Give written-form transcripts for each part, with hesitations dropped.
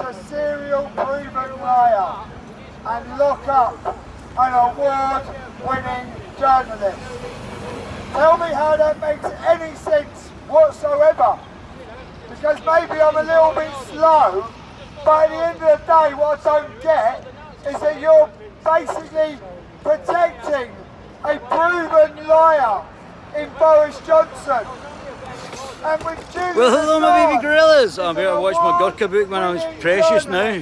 a serial proven liar and lock up an award-winning journalist. Tell me how that makes any sense whatsoever. Because maybe I'm a little bit slow, but at the end of the day, what I don't get is that you're basically protecting a proven liar in Boris Johnson. And with Julian Well, hello, my baby Assange, gorillas. I'm here to watch my Gurkha book when I was precious now.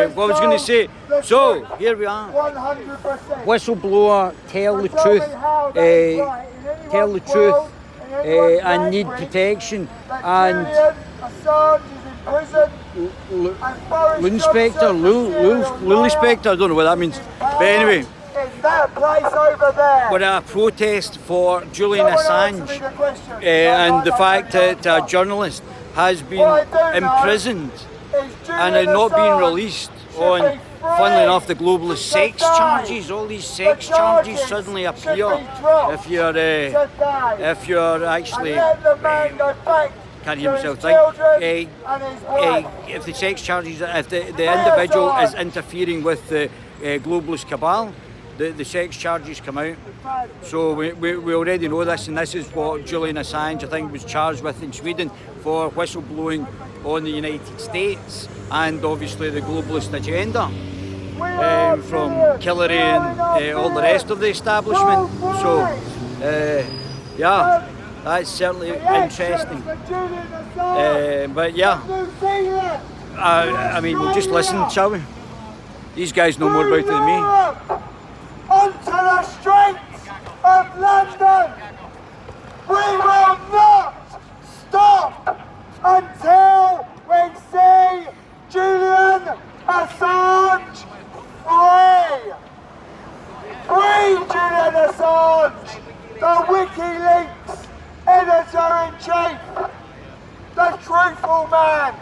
What was I going to say? So, here we are. 100%. Whistleblower, tell the truth. Tell the truth. I need protection. And Julian Assange is in prison. And Boris Loonspector, Johnson, Loonspector, I don't know what that means. But anyway, in that place over there. we're at a protest for Julian Assange and the fact that a journalist has been imprisoned and is not being released on, funnily enough, the globalist sex charges. All these sex charges suddenly appear if you're actually can't hear myself think. If the sex charges, if the individual is interfering with the globalist cabal, the sex charges come out. So we already know this, and this is what Julian Assange, I think, was charged with in Sweden for whistleblowing on the United States and obviously the globalist agenda from Hillary and all the rest of the establishment. So yeah, that's certainly interesting. But yeah, I mean, we'll just listen, shall we? These guys know more about it than me. Onto the streets of London! We will not stop until we see Julian Assange free! Free Julian Assange! The WikiLeaks editor-in-chief! The truthful man!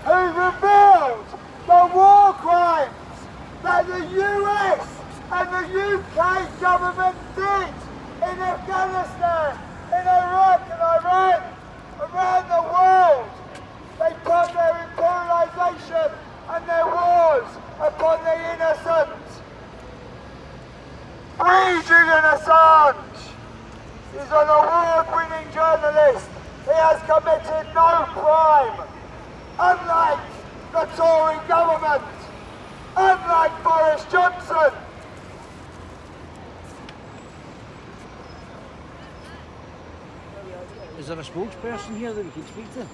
Who revealed the war crimes that the US and the UK government did in Afghanistan, in Iraq and Iran, around the world. They put their imperialisation and their wars upon the innocent. Free Julian Assange! He's an award-winning journalist. He has committed no crime. Unlike the Tory government, unlike Boris Johnson. Is there a spokesperson here that we can speak to?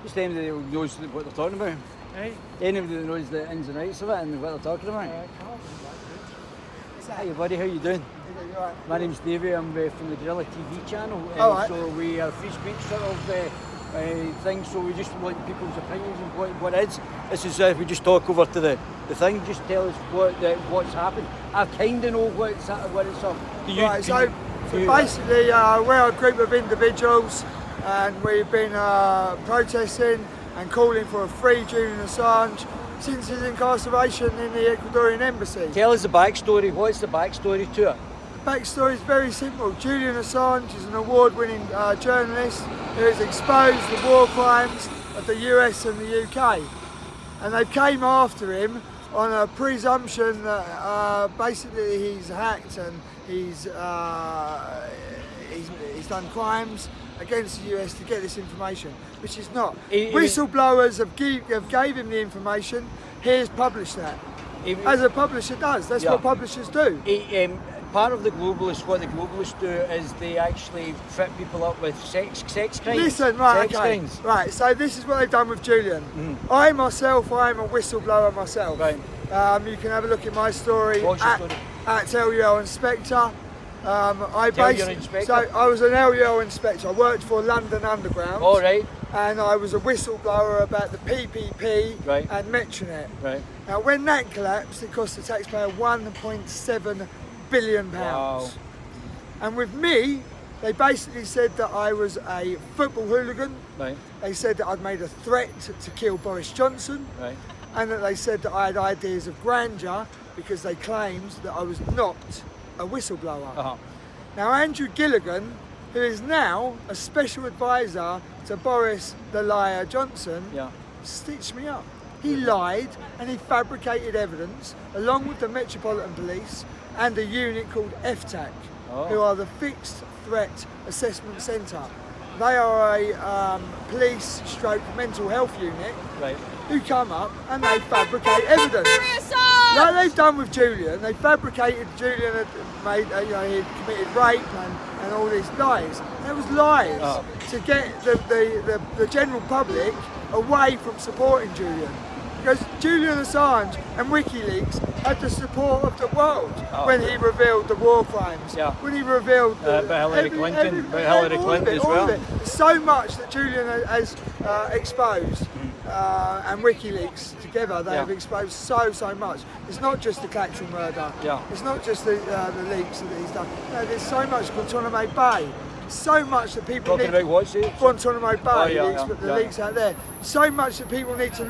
Just anybody that knows what they're talking about. Hey. Anybody that knows the ins and outs of it and what they're talking about. Hi buddy, how you doing? My name's Davey, I'm from the Guerrilla TV channel. So we are free speech sort of thing, so we just want people's opinions and what is. This is if we just talk over to the thing, just tell us what's happened. I kind of know what it's up. So basically we're a group of individuals and we've been protesting and calling for a free Julian Assange since his incarceration in the Ecuadorian embassy. Tell us the backstory. What's the backstory to it? The backstory is very simple. Julian Assange is an award-winning journalist who has exposed the war crimes of the US and the UK. And they came after him on a presumption that basically he's hacked and he's done crimes against the US to get this information, which is not. Whistleblowers have gave him the information. He has published that. As a publisher does. That's what publishers do. Part of the globalists, what the globalists do is they actually trip people up with sex crimes. Listen, right, so this is what they've done with Julian. I am a whistleblower myself. Right. You can have a look at my story, What's your story? at LUL Inspector. So Inspector? I was an LUL inspector. I worked for London Underground. All right. And I was a whistleblower about the PPP and Metronet. Right. Now, when that collapsed, it cost the taxpayer £1.7 billion. Wow. And with me, they basically said that I was a football hooligan. Right. They said that I'd made a threat to kill Boris Johnson. Right. And that they said that I had ideas of grandeur because they claimed that I was not a whistleblower. Uh-huh. Now Andrew Gilligan, who is now a special advisor to Boris the Liar Johnson, Yeah. stitched me up. He lied and he fabricated evidence along with the Metropolitan Police and a unit called FTAC, who are the Fixed Threat Assessment Centre. They are a police stroke mental health unit Right. who come up and they fabricate evidence. Like they've done with Julian. They fabricated Julian had made, he'd committed rape and all these lies. There was lies to get the general public away from supporting Julian. Because Julian Assange and WikiLeaks had the support of the world when he revealed the war crimes, when he revealed Hillary Clinton as well. There's so much that Julian has exposed, and WikiLeaks together, they have exposed so much. It's not just the Clacton murder, it's not just the leaks that he's done. No, there's so much Guantanamo Bay. So much that people Talking need about what's it? Guantanamo Bay leaks, the leaks out there. So much that people need to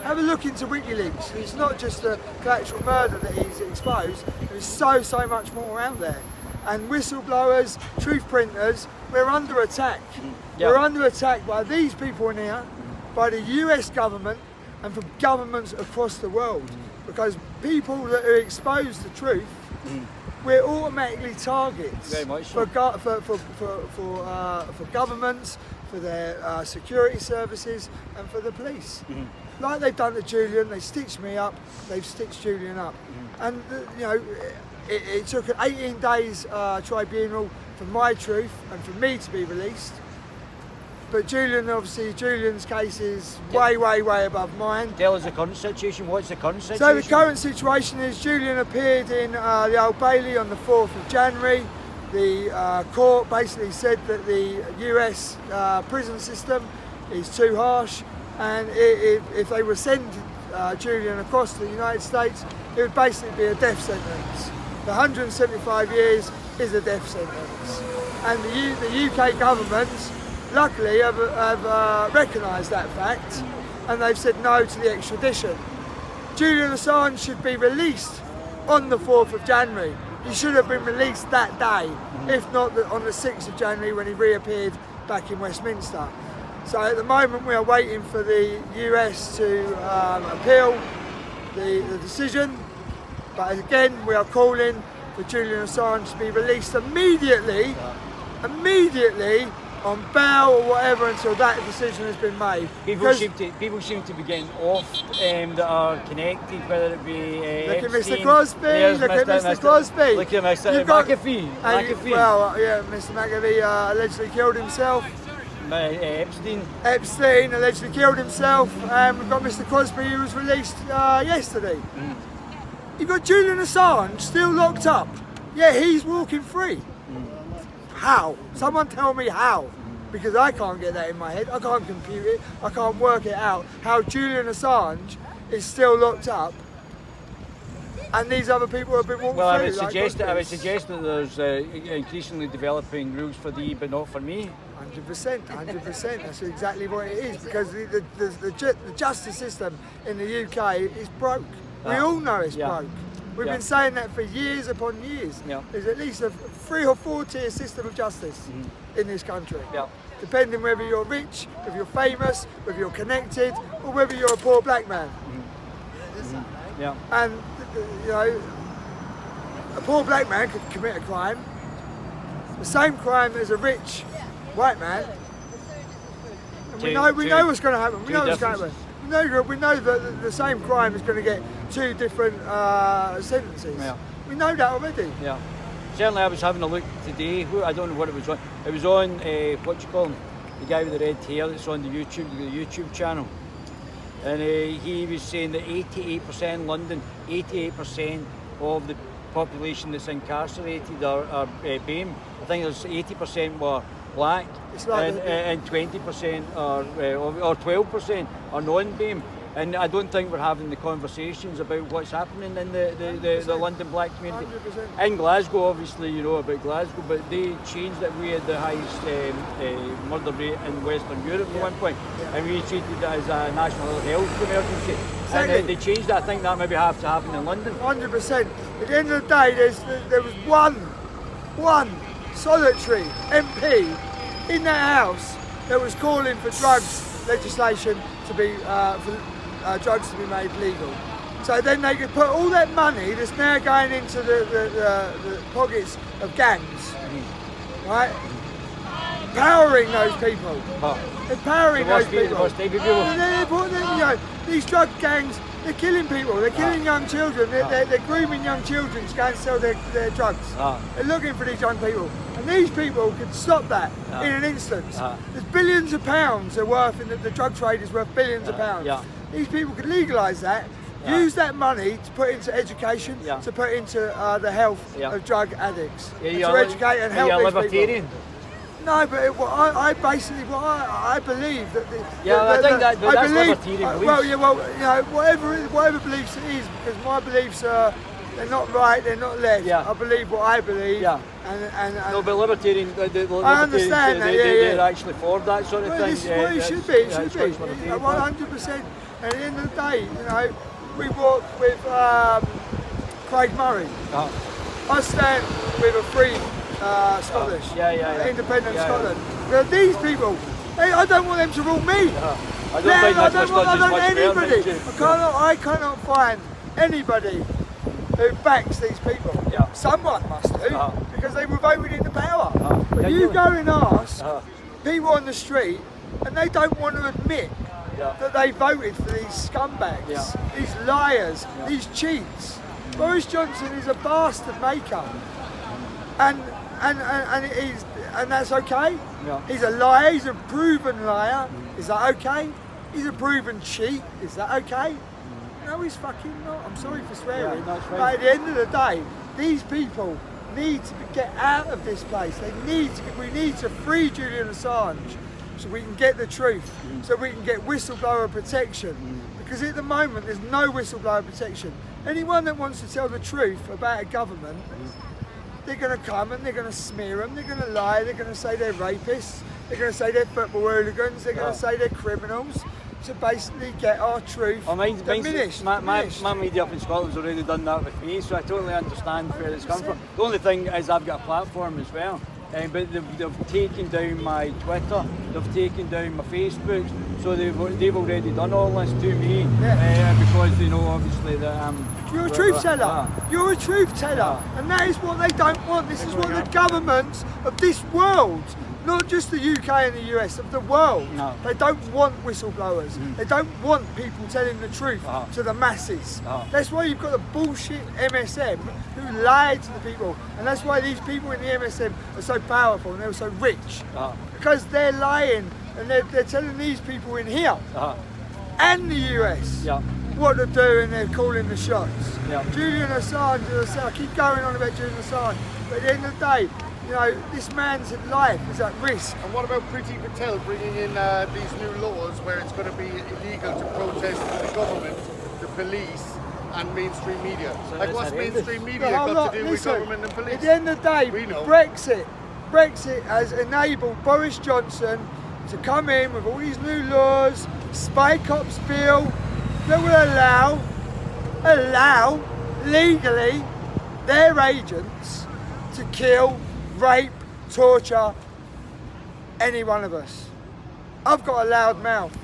have a look into WikiLeaks. It's not just the collateral murder that he's exposed. There's so much more out there. And whistleblowers, truth printers, we're under attack. We're under attack by these people in here, by the US government, and from governments across the world. Because people that are exposed to truth, we're automatically targets Very much so. for governments, for their security services, and for the police. Like they've done to Julian, they stitched me up, they've stitched Julian up. And it took an 18 days tribunal for my truth and for me to be released. But Julian's case is way above mine. Tell us the current situation. What's the current situation? So the current situation is Julian appeared in the Old Bailey on the 4th of January. The court basically said that the US prison system is too harsh, and if they were send Julian across to the United States, it would basically be a death sentence. The 175 years is a death sentence. And the UK government luckily have recognised that fact, and they've said no to the extradition. Julian Assange should be released on the 4th of January. He should have been released that day, if not on the 6th of January when he reappeared back in Westminster. So at the moment we are waiting for the US to appeal the decision, but again we are calling for Julian Assange to be released immediately on bail or whatever until that decision has been made. People seem to be getting off that are connected, whether it be look at Epstein. Mr. Crosby, look at Mr. Crosby. Look at Mr. McAfee. Well, yeah, Mr. McAfee allegedly killed himself. Epstein allegedly killed himself, and we've got Mr. Crosby who was released yesterday. You've got Julian Assange still locked up, yeah, he's walking free. How? Someone tell me how, because I can't get that in my head. I can't compute it. I can't work it out. How Julian Assange is still locked up, and these other people have been walking through. I would suggest that there's increasingly developing rules for thee, but not for me. 100%. That's exactly what it is, because the justice system in the UK is broke. We all know it's broke. We've been saying that for years upon years. There's at least a 3 or 4 tier system of justice in this country. Depending whether you're rich, whether you're famous, whether you're connected, or whether you're a poor black man. And a poor black man could commit a crime, the same crime as a rich white man. And we know what's going to happen. We know what's going to happen. We know that the same crime is going to get 2 different sentences. We know that already. Certainly, I was having a look today. I don't know what it was on. It was on what do you call him? The guy with the red hair that's on the YouTube channel, and he was saying that 88% in London, 88% of the population that's incarcerated are BAME. I think there's 80% were black, and 20% are or 12% are non-BAME. And I don't think we're having the conversations about what's happening in the London black community. 100%. In Glasgow, obviously, you know about Glasgow, but they changed that we had the highest murder rate in Western Europe at one point, and we treated it as a national health emergency. Exactly. And they changed it. I think that maybe have to happen in London. 100%. At the end of the day, there was one solitary MP in that house that was calling for drugs legislation to be drugs to be made legal. So then they could put all that money that's now going into the pockets of gangs, right? Empowering those people. Empowering those people. They're putting them, you know, these drug gangs, they're killing people, they're killing young children, they're grooming young children to go and sell their drugs. They're looking for these young people. And these people could stop that in an instant. There's billions of pounds are worth, in the drug trade is worth billions of pounds. These people could legalise that, use that money to put into education, to put into the health of drug addicts, to educate and help these people. No, but I believe that I think that's libertarian beliefs. Well, you know, whatever beliefs it is, because my beliefs are, they're not right, they're not left. I believe what I believe. And no, but libertarian, I understand that. They're actually for that sort of thing. It should be. It should be. 100%. And at the end of the day, you know, we walked with Craig Murray. I stand with a free Scottish, independent Scotland. Now these people, I don't want them to rule me. I don't want anybody. I cannot find anybody who backs these people. Someone must do, because they were voted into power. But you go and ask people on the street, and they don't want to admit that they voted for these scumbags, these liars, these cheats. Boris Johnson is a bastard maker, and that's okay. He's a liar. He's a proven liar. Is that okay? He's a proven cheat. Is that okay? No, he's fucking not. I'm sorry for swearing, but at the end of the day, these people need to get out of this place. We need to free Julian Assange, so we can get the truth, so we can get whistleblower protection. Because at the moment, there's no whistleblower protection. Anyone that wants to tell the truth about a government, they're going to come and they're going to smear them, they're going to lie, they're going to say they're rapists, they're going to say they're football hooligans, they're going to say they're criminals, to basically get our truth diminished. My media up in Scotland's already done that with me, so I totally understand where it's come from. The only thing is I've got a platform as well. But they've taken down my Twitter, they've taken down my Facebook, so they've already done all this to me, because they know obviously that you're a truth teller. You're a truth teller, and that is what they don't want. This is what the governments of this world, not just the UK and the US, of the world, they don't want whistleblowers. They don't want people telling the truth to the masses. That's why you've got the bullshit MSM who lied to the people, and that's why these people in the MSM are so powerful and they're so rich, because they're lying and they're telling these people in here and the US what to do, and they're calling the shots. Julian Assange, as I say, I keep going on about Julian Assange, but at the end of the day, you know, this man's life is at risk. And what about Priti Patel bringing in these new laws where it's going to be illegal to protest the government, the police, and mainstream media? So like, what's mainstream media got to do with government and police? At the end of the day, Brexit has enabled Boris Johnson to come in with all these new laws, Spy Cops Bill, that will allow legally their agents to kill, rape, torture any one of us. I've got a loud mouth.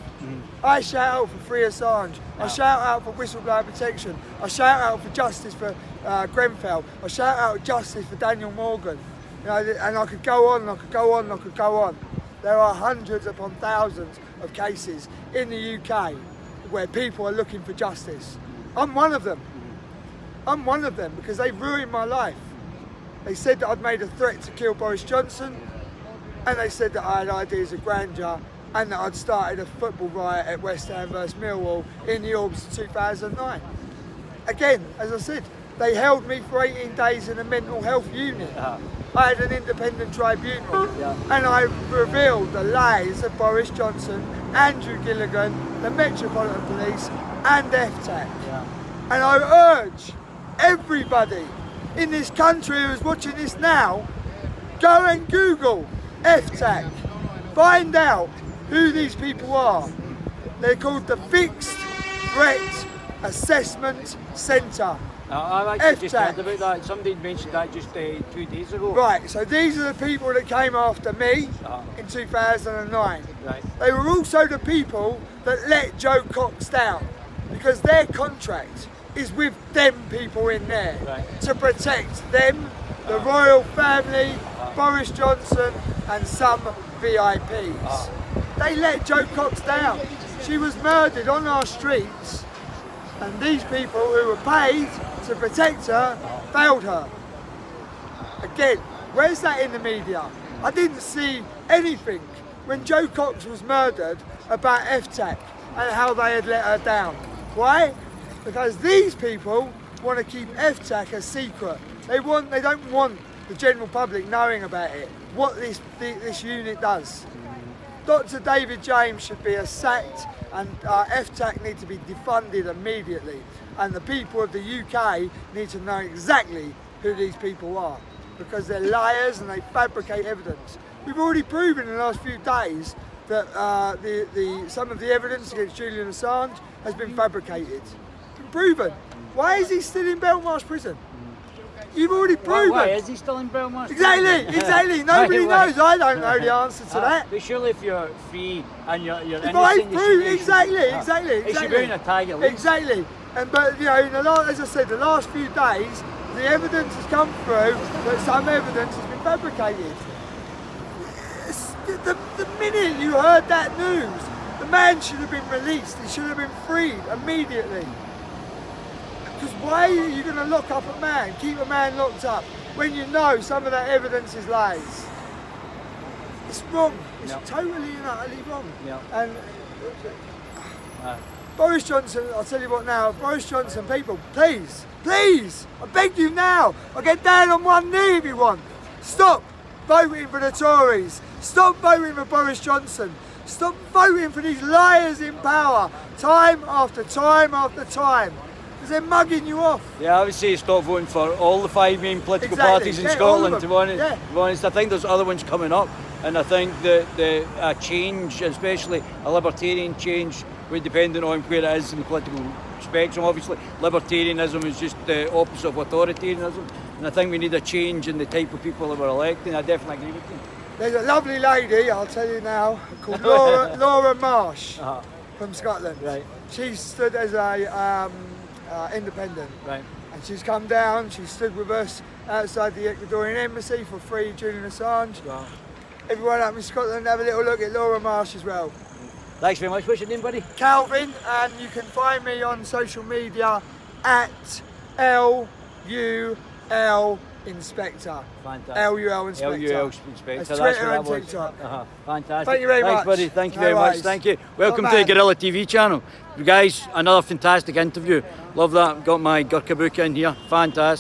I shout out for free Assange. I shout out for whistleblower protection. I shout out for justice for Grenfell. I shout out justice for Daniel Morgan. You know, and I could go on, and I could go on, and I could go on. There are hundreds upon thousands of cases in the UK where people are looking for justice. I'm one of them. I'm one of them because they ruined my life. They said that I'd made a threat to kill Boris Johnson, and they said that I had ideas of grandeur, and that I'd started a football riot at West Ham versus Millwall in the August of 2009. Again, as I said, they held me for 18 days in a mental health unit. I had an independent tribunal, and I revealed the lies of Boris Johnson, Andrew Gilligan, the Metropolitan Police, and FTAC. And I urge everybody in this country who's watching this now, go and Google FTAC. Find out who these people are. They're called the Fixed Threat Assessment Centre. I've actually just FTAC. heard about that. Somebody mentioned that just 2 days ago. Right, so these are the people that came after me in 2009. Right. They were also the people that let Joe Cox down because their contract is with them people in there to protect them, the royal family, Boris Johnson and some VIPs. They let Joe Cox down. She was murdered on our streets and these people who were paid to protect her failed her. Again, where's that in the media? I didn't see anything when Joe Cox was murdered about FTAC and how they had let her down. Why? Because these people want to keep FTAC a secret. They don't want the general public knowing about it, what this unit does. Dr. David James should be sacked and FTAC need to be defunded immediately. And the people of the UK need to know exactly who these people are because they're liars and they fabricate evidence. We've already proven in the last few days that some of the evidence against Julian Assange has been fabricated. It's been proven. Why is he still in Belmarsh prison? You've already proven. Why is he still in Belmarsh? Exactly. Nobody knows. I don't know the answer to that. But surely if you're free and you're If innocent, I you prove should- exactly. He should be in a tag at least. Exactly. But you know, as I said, the last few days, the evidence has come through that some evidence has been fabricated. The minute you heard that news, the man should have been released. He should have been freed immediately. Because why are you going to lock up a man, keep a man locked up, when you know some of that evidence is lies? It's wrong. It's totally and utterly wrong. And Boris Johnson, I'll tell you what now, Boris Johnson, people, please, I beg you now, I'll get down on one knee if you want. Stop voting for the Tories. Stop voting for Boris Johnson. Stop voting for these liars in power, time after time after time. Because they're mugging you off. Yeah, I would say stop voting for all the 5 main political parties in all Scotland, of to them. be honest. I think there's other ones coming up, and I think that a change, especially a libertarian change, would depend on where it is in the political spectrum. Obviously, libertarianism is just the opposite of authoritarianism, and I think we need a change in the type of people that we're electing. I definitely agree with you. There's a lovely lady, I'll tell you now, called Laura Marsh from Scotland. Right. She stood as a independent. Right. And she's come down, she stood with us outside the Ecuadorian embassy for free Julian Assange. Wow. Everyone up in Scotland have a little look at Laura Marsh as well. Thanks very much. What's your name, buddy? Calvin, and you can find me on social media at LUL Inspector. Fantastic. LUL Inspector. LUL Inspector. That's That's Twitter what and that was. TikTok. Fantastic. Thank you very Thanks, much. buddy. Thank you No very much. worries. Thank you. Welcome Top to the man. Guerrilla TV channel. You guys, another fantastic interview. Love that. Got my Gurkha book in here. Fantastic.